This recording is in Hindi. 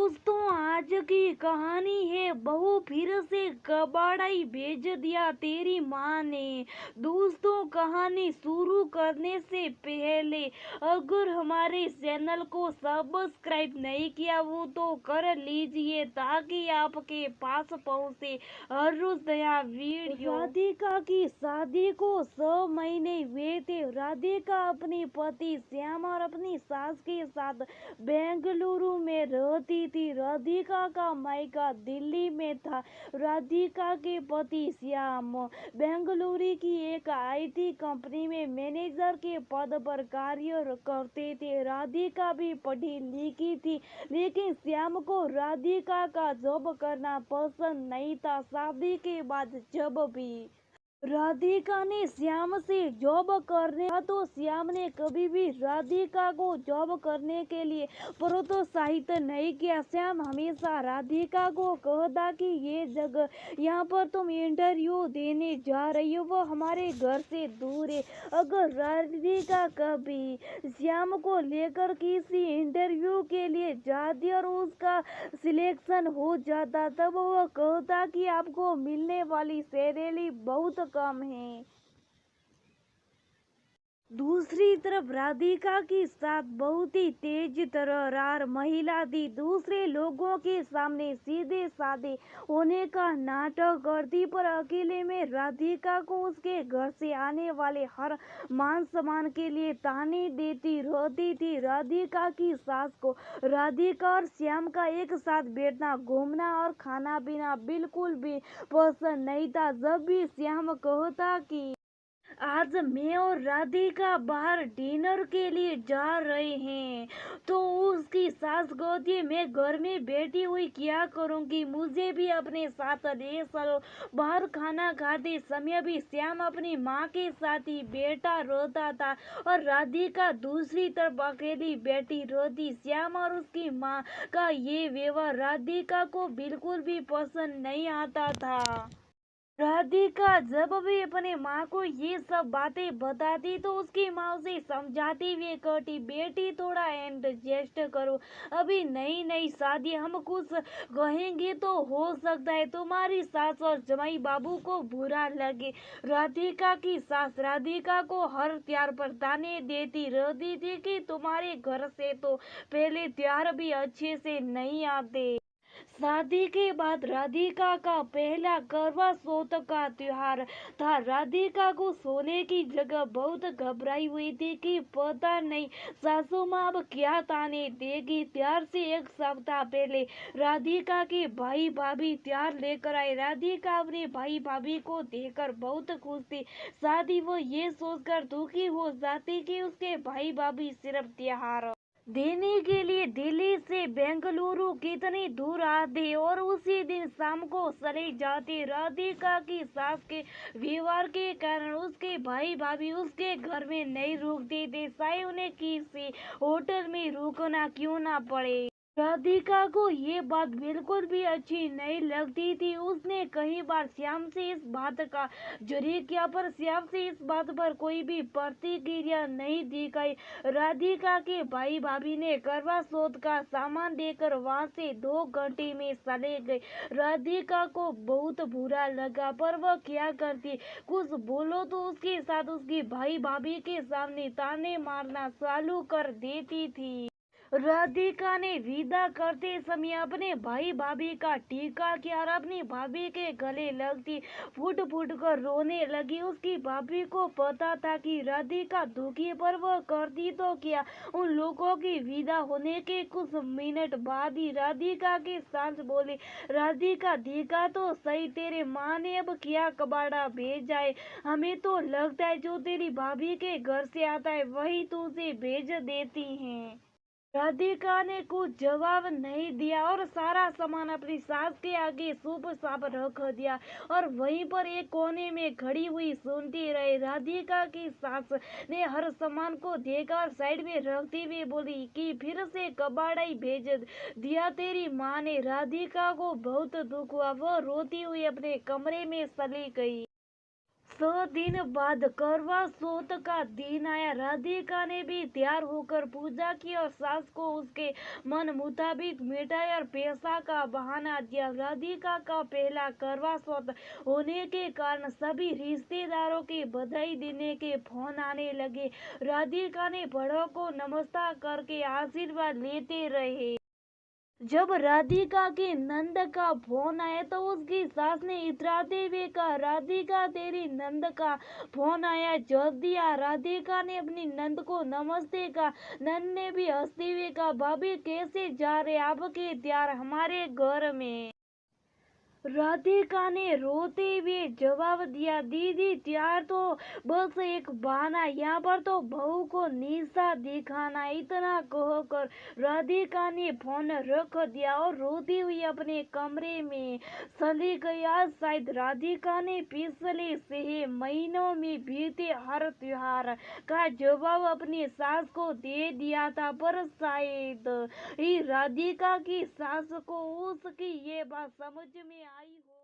दोस्तों, आज की कहानी है बहू फिर से कबाड़ाई भेज दिया तेरी माँ ने। दोस्तों, कहानी शुरू करने से पहले अगर हमारे चैनल को सब्सक्राइब नहीं किया वो तो कर लीजिए ताकि आपके पास पहुँचे हर रोज नया वीडियो। राधिका की शादी को 6 महीने हुए थे। राधिका अपने पति श्याम और अपनी सास के साथ बेंगलुरु में रहती थी। राधिका का मायका दिल्ली में था। राधिका के पति श्याम बेंगलुरु की एक आईटी कंपनी में मैनेजर के पद पर कार्य करते थे। राधिका भी पढ़ी लिखी थी, लेकिन श्याम को राधिका का जॉब करना पसंद नहीं था। शादी के बाद जब भी राधिका ने श्याम से जॉब करने का तो श्याम ने कभी भी राधिका को जॉब करने के लिए प्रोत्साहित नहीं किया। श्याम हमेशा राधिका को कहता कि ये जगह यहाँ पर तुम इंटरव्यू देने जा रही हो वो हमारे घर से दूर है। अगर राधिका कभी श्याम को लेकर किसी इंटरव्यू के लिए जाती और उसका सिलेक्शन हो जाता तब वो कहता कि आपको मिलने वाली सैलरी बहुत कम है। दूसरी तरफ राधिका की साथ बहुत ही तेज तर्रार महिला थी। दूसरे लोगों के सामने सीधे साधे होने का नाटक करती, पर अकेले में राधिका को उसके घर से आने वाले हर मान सम्मान के लिए ताने देती रहती थी। राधिका की सास को राधिका और श्याम का एक साथ बैठना, घूमना और खाना पीना बिल्कुल भी पसंद नहीं था। जब भी श्याम कहता कि आज मैं और राधिका बाहर डिनर के लिए जा रहे हैं तो उसकी सास कहती है मैं घर में बैठी हुई क्या करूंगी, मुझे भी अपने साथ ले चलो। बाहर खाना खाते समय भी श्याम अपनी माँ के साथ ही बैठा रहता था और राधिका दूसरी तरफ अकेली बैठी रहती। श्याम और उसकी माँ का ये व्यवहार राधिका को बिल्कुल भी पसंद नहीं आता था। राधिका जब भी अपने माँ को ये सब बातें बताती तो उसकी माँ उसे समझाती हुए कहती बेटी थोड़ा एडजस्ट करो, अभी नई नई शादी, हम कुछ कहेंगे तो हो सकता है तुम्हारी सास और जमाई बाबू को बुरा लगे। राधिका की सास राधिका को हर त्योहार पर ताने देती रहती थी कि तुम्हारे घर से तो पहले त्योहार भी अच्छे से नहीं आते। शादी के बाद राधिका का पहला करवा चौथ का त्योहार था। राधिका को सोने की जगह बहुत घबराई हुई थी कि पता नहीं सासू माँ अब क्या ताने देगी। त्योहार से एक सप्ताह पहले राधिका के भाई भाभी त्योहार लेकर आए। राधिका अपने भाई भाभी को देखकर बहुत खुश थी, साथ ही वो ये सोचकर दुखी हो जाती कि उसके भाई भाभी सिर्फ त्योहार देने के लिए दिल्ली से बेंगलुरु कितनी दूर आते और उसी दिन शाम को चले जाते। राधिका की सास के व्यवहार के कारण उसके भाई भाभी उसके घर में नहीं रुकते थे, चाहे उन्हें किसी होटल में रुकना क्यों ना पड़े। राधिका को ये बात बिल्कुल भी अच्छी नहीं लगती थी। उसने कई बार श्याम से इस बात का जिक्र किया पर श्याम से इस बात पर कोई भी प्रतिक्रिया नहीं दिखाई। राधिका के भाई भाभी ने करवा चौथ का सामान देकर वहां से 2 घंटे में चले गए। राधिका को बहुत बुरा लगा पर वह क्या करती, कुछ बोलो तो उसके साथ उसकी भाई भाभी के सामने ताने मारना चालू कर देती थी। राधिका ने विदा करते समय अपने भाई भाभी का टीका किया और अपनी भाभी के गले लगती फुट फुट कर रोने लगी। उसकी भाभी को पता था कि राधिका दुखी, पर वह करती तो क्या। उन लोगों की विदा होने के कुछ मिनट बाद ही राधिका के सास बोले राधिका देखा तो सही, तेरे माँ ने अब क्या कबाड़ा भेजा है, हमें तो लगता है जो तेरी भाभी के घर से आता है वही तुझे भेज देती हैं। राधिका ने कुछ जवाब नहीं दिया और सारा सामान अपनी सास के आगे चुपचाप रख दिया और वहीं पर एक कोने में खड़ी हुई सुनती रही। राधिका की सास ने हर सामान को देखा और साइड में रखते हुए बोली कि फिर से कबाड़ाई भेज दिया तेरी माँ ने। राधिका को बहुत दुख हुआ, वह रोती हुई अपने कमरे में चली गई। दिन बाद करवा चौथ का दिन आया। राधिका ने भी तैयार होकर पूजा की और सास को उसके मन मुताबिक मिठाई और पैसा का बहाना दिया। राधिका का पहला करवा चौथ होने के कारण सभी रिश्तेदारों की बधाई देने के फोन आने लगे। राधिका ने बड़ों को नमस्कार करके आशीर्वाद लेते रहे। जब राधिका के नंद का फोन आया तो उसकी सास ने इतराते हुए कहा, राधिका तेरी नंद का फोन आया, जल्दी आ। राधिका ने अपनी नंद को नमस्ते कहा। नंद ने भी हंसते हुए कहा, भाभी कैसे जा रहे आपके त्यार हमारे घर में। राधिका ने रोते हुए जवाब दिया, दीदी त्यार तो बस एक बहाना, यहाँ पर तो बहू को निशा दिखाना। इतना कहकर राधिका ने फोन रख दिया और रोती हुई अपने कमरे में चली गई। आज शायद राधिका ने पिछले 6 महीनों में बीते हर त्योहार का जवाब अपनी सास को दे दिया था, पर शायद ही राधिका की सास को उसकी ये बात समझ में आई हो।